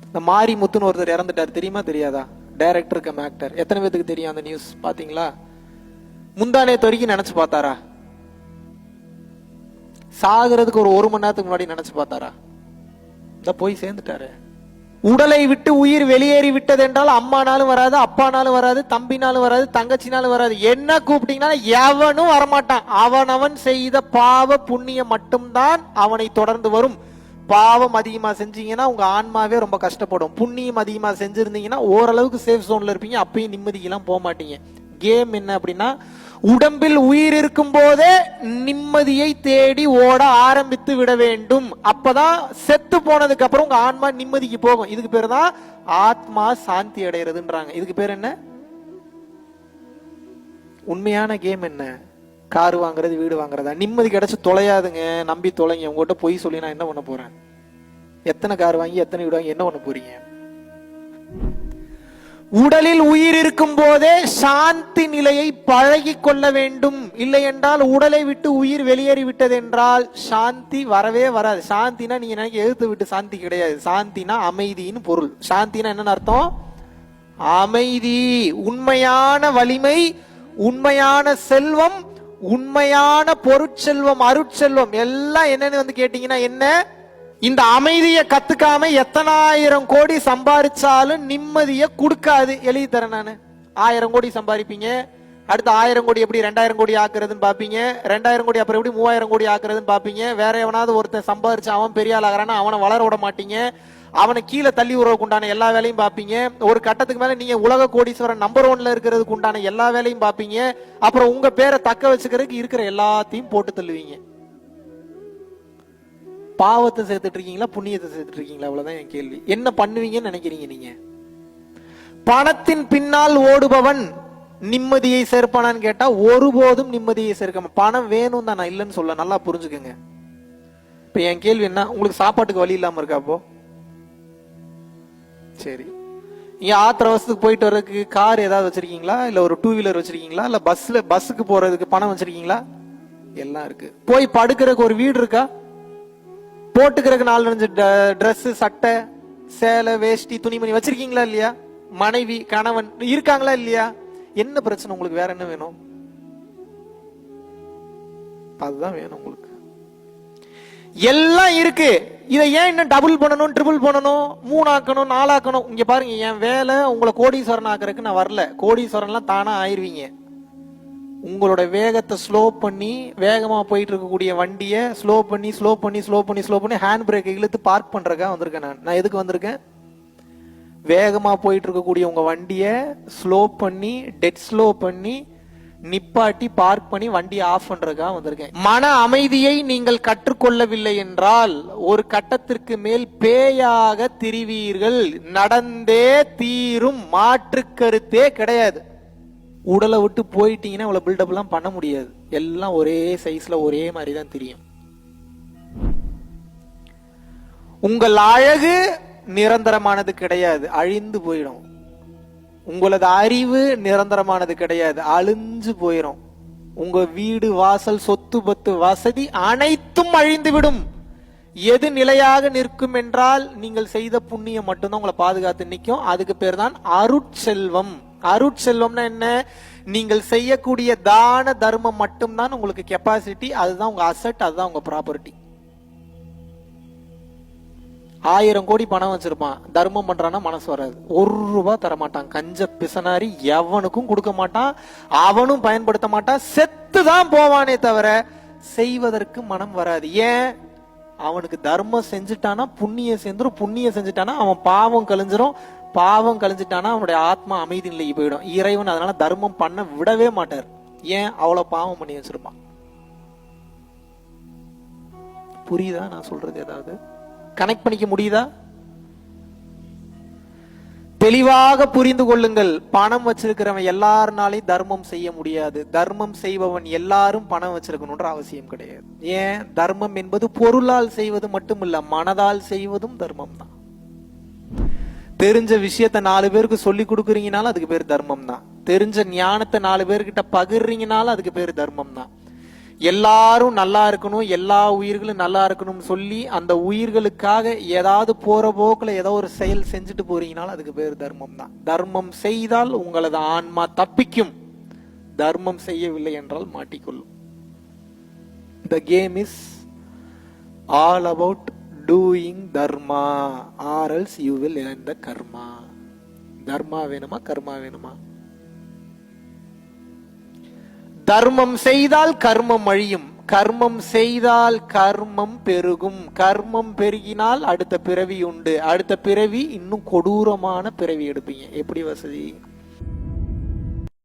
இந்த மாரிமுத்துன்னு ஒருத்தர் இறந்துட்டார், தெரியுமா தெரியாதா? Director come actor. எத்தனை பேருக்கு தெரியும் அந்த நியூஸ்? பாத்தீங்களா? முந்தானேத்து வரைக்கும் நினைச்சு பார்த்தாரா? சாகிறதுக்கு ஒரு மணி நேரத்துக்கு முன்னாடி நினைச்சு பார்த்தாரா? இந்த போய் சேர்ந்துட்டாரு. உடலை விட்டு உயிர் வெளியேறி விட்டது என்றால் அம்மானாலும் வராது, அப்பானாலும் வராது, தம்பினாலும் வராது, தங்கச்சினாலும் வராது. என்ன கூப்பிட்டீங்கன்னா எவனும் வரமாட்டான். அவனவன் செய்த பாவ புண்ணியம் மட்டும்தான் அவனை தொடர்ந்து வரும். பாவம் அதிகமா செஞ்சீங்கன்னா உங்க ஆன்மாவே ரொம்ப கஷ்டப்படும். புண்ணியம் அதிகமா செஞ்சிருந்தீங்கன்னா ஓரளவுக்கு சேஃப் ஜோன்ல இருப்பீங்க. அப்பயும் நிம்மதிக்கெல்லாம் போக மாட்டீங்க. கேம் என்ன அப்படின்னா, உடம்பில் உயிர் இருக்கும் போதே நிம்மதியை தேடி ஓட ஆரம்பித்து விட வேண்டும். அப்பதான் செத்து போனதுக்கு அப்புறம் உங்க ஆன்மா நிம்மதிக்கு போகும். இதுக்கு பேர் தான் ஆத்மா சாந்தி அடைகிறதுன்றாங்க. இதுக்கு பேர் என்ன? உண்மையான கேம் என்ன? கார் வாங்குறது, வீடு வாங்குறதா? நிம்மதி கிடைச்சு தொலையாதுங்க, நம்பி தொலைங்க. உங்ககிட்ட பொய் சொல்லி நான் என்ன பண்ண போறேன்? எத்தனை கார் வாங்கி எத்தனை வீடு வாங்கி என்ன பண்ண போறீங்க? உடலில் உயிர் இருக்கும் போதே சாந்தி நிலையை பழகி கொள்ள வேண்டும். இல்லை என்றால் உடலை விட்டு உயிர் வெளியேறி விட்டது என்றால் சாந்தி வரவே வராது. சாந்தினா நீங்க நினைக்க எழுத்து விட்டு சாந்தி கிடையாது. சாந்தினா அமைதின்னு பொருள். சாந்தினா என்னன்னு அர்த்தம்? அமைதி. உண்மையான வலிமை, உண்மையான செல்வம், உண்மையான பொருட்செல்வம், அருட்செல்வம் எல்லாம் என்னன்னு வந்து கேட்டீங்கன்னா என்ன? இந்த அமைதியை கத்துக்காம எத்தனாயிரம் கோடி சம்பாதிச்சாலும் நிம்மதியை கொடுக்காது. எழுதி தரேன் நானு. 1000 கோடி சம்பாதிப்பீங்க, அடுத்து 1000 கோடி எப்படி 2000 கோடி ஆக்குறதுன்னு பாப்பீங்க. 2000 கோடி அப்புறம் எப்படி 3000 கோடி ஆக்குறதுன்னு பாப்பீங்க. வேற எவனாவது ஒருத்தன் சம்பாதிச்சு அவன் பெரிய ஆள் ஆகிறானா அவனை வளர விட மாட்டீங்க. அவனை கீழே தள்ளி உறவுக்கு உண்டான எல்லா வேலையும் பாப்பீங்க. ஒரு கட்டத்துக்கு மேல நீங்க உலக கோடீஸ்வரன் நம்பர் 1ல இருக்கிறதுக்கு உண்டான எல்லா வேலையும் பாப்பீங்க. அப்புறம் உங்க பேரை தக்க வச்சுக்கிறதுக்கு இருக்கிற எல்லாத்தையும் போட்டு தள்ளுவீங்க. பாவத்தை சேர்த்துட்டு இருக்கீங்களா, புண்ணியத்தை சேர்த்துட்டு இருக்கீங்களா? அவ்வளவுதான் என் கேள்வி. என்ன பண்ணுவீங்கன்னு நினைக்கிறீங்க நீங்க? பணத்தின் பின்னால் ஓடுபவன் நிம்மதியை சேர்ப்பானான்னு கேட்டா ஒருபோதும் நிம்மதியை சேர்க்க. பணம் வேணும் தான், நான் இல்லைன்னு சொல்ல. நல்லா புரிஞ்சுக்கோங்க. இப்ப என் கேள்வி என்ன? உங்களுக்கு சாப்பாட்டுக்கு வழி இல்லாம இருக்கா? அப்போ சரி, நீங்க ஆத்திர அவசத்துக்கு போயிட்டு வர்றதுக்கு கார் ஏதாவது வச்சிருக்கீங்களா? இல்ல ஒரு 2 வீலர் வச்சிருக்கீங்களா? இல்ல பஸ்ஸுக்கு போறதுக்கு பணம் வச்சிருக்கீங்களா? எல்லாம் இருக்கு. போய் படுக்கிறதுக்கு ஒரு வீடு இருக்கா? போட்டுக்கிறதுக்கு 4-5 ட்ரெஸ், சட்டை, சேலை, வேஷ்டி, துணிமணி வச்சிருக்கீங்களா இல்லையா? மனைவி, கணவன் இருக்காங்களா இல்லையா? என்ன பிரச்சனை உங்களுக்கு? வேற என்ன வேணும்? அதுதான் வேணும் உங்களுக்கு. எல்லாம் இருக்கு. இதை ஏன் இன்னும் டபுள் பண்ணணும், ட்ரிபிள் பண்ணணும், 3 ஆக்கணும், 4 ஆக்கணும்? இங்க பாருங்க, என் வேலை உங்களை கோடீஸ்வரன் ஆக்குறதுக்கு நான் வரல. கோடீஸ்வரன்லாம் தானா ஆயிருவீங்க. உங்களோட வேகத்தை ஸ்லோ பண்ணி, வேகமா போயிட்டு இருக்கக்கூடிய வண்டியை ஸ்லோ பண்ணி ஹேண்ட் பிரேக்கை இழுத்து பார்க் பண்றதுக்காக வந்திருக்கேன். நான் எதுக்கு வந்திருக்கேன்? வேகமா போயிட்டு இருக்கக்கூடிய உங்க வண்டியை ஸ்லோ பண்ணி, டெட் ஸ்லோ பண்ணி, நிப்பாட்டி பார்க் பண்ணி வண்டியை ஆஃப் பண்றதுக்காக வந்திருக்கேன். மன அமைதியை நீங்கள் கற்றுக்கொள்ளவில்லை என்றால் ஒரு கட்டத்திற்கு மேல் பேயாக திரிவீர்கள். நடந்தே தீரும், மாற்று கருத்தே கிடையாது. உடலை விட்டு போயிட்டீங்கன்னா இவ்வளவு பில்டப் எல்லாம் பண்ண முடியாது. எல்லாம் ஒரே சைஸ்ல ஒரே மாதிரி தான் தெரியும். உங்கள் அழகு நிரந்தரமானது கிடையாது, அழிந்து போயிடும். உங்களது அறிவு நிரந்தரமானது கிடையாது, அழிஞ்சு போயிடும். உங்க வீடு, வாசல், சொத்து பத்து, வசதி அனைத்தும் அழிந்து விடும். எது நிலையாக நிற்கும் என்றால் நீங்கள் செய்த புண்ணியம் மட்டும்தான் உங்களை பாதுகாத்து நிற்கும். அதுக்கு பேர் தான் அருட்செல்வம். அருட்செல்வம்னா என்ன? நீங்கள் செய்யக்கூடிய தான தர்மம் மட்டும்தான் உங்களுக்கு கெப்பாசிட்டி. அதுதான் உங்க அசெட், அதுதான் உங்க ப்ராப்பர்ட்டி. 1000 கோடி பணம் வச்சிருப்பான், தர்மம் பண்றான்னா மனசு வராது. 1 ரூபாய் தர மாட்டான். கஞ்ச பிசனாரி, எவனுக்கும் கொடுக்க மாட்டான், அவனும் பயன்படுத்த மாட்டான். செத்துதான் போவானே தவிர செய்வதற்கு மனம் வராது. ஏன்? அவனுக்கு தர்மம் செஞ்சுட்டானா புண்ணியம் சேர்ந்துரும், புண்ணியம் செஞ்சுட்டானா அவன் பாவம் கழிஞ்சிரும், பாவம் கழிஞ்சிட்டானா அவனுடைய ஆத்மா அமைதி நிலைக்கு போயிடும். இறைவன் அதனால தர்மம் பண்ண விடவே மாட்டார். ஏன்? அவ்வளவு பாவம் பண்ணி வச்சிருப்பான். புரியுதா நான் சொல்றது? ஏதாவது கனெக்ட் பண்ணிக்க முடியுதா? தெளிவாக புரிந்து கொள்ளுங்கள். பணம் வச்சிருக்கிறவன் எல்லாருனாலையும் தர்மம் செய்ய முடியாது. தர்மம் செய்பவன் எல்லாரும் பணம் வச்சிருக்கணும்ன்ற அவசியம் கிடையாது. ஏன்? தர்மம் என்பது பொருளால் செய்வது மட்டுமில்ல, மனதால் செய்வதும் தர்மம் தான். தெரிஞ்ச விஷயத்த 4 பேருக்கு சொல்லி கொடுக்குறீங்கனாலும் அதுக்கு பேர் தர்மம் தான். தெரிஞ்ச ஞானத்தை 4 பேர்கிட்ட பகிர்றீங்கனாலும் அதுக்கு பேர் தர்மம் தான். எல்லாரும் நல்லா இருக்கணும், எல்லா உயிர்களும் நல்லா இருக்கணும்னு சொல்லி அந்த உயிர்களுக்காக ஏதாவது போற போக்குல ஏதோ ஒரு செயல் செஞ்சுட்டு போறீங்கனாலும் அதுக்கு பேர் தர்மம் தான். தர்மம் செய்தால் உங்களது ஆன்மா தப்பிக்கும், தர்மம் செய்யவில்லை என்றால் மாட்டிக்கொள்ளும். The game is all about doing dharma or else you will earn the karma. தர்மா வேணுமா கர்மா வேணுமா? தர்மம் செய்தால் கர்மம் அழியும், கர்மம் செய்தால் கர்மம் பெருகும், கர்மம் பெருகினால் அடுத்த பிறவி உண்டு, அடுத்த பிறவி இன்னும் கொடூரமான பிறவி எடுப்பீங்க. எப்படி வசதி?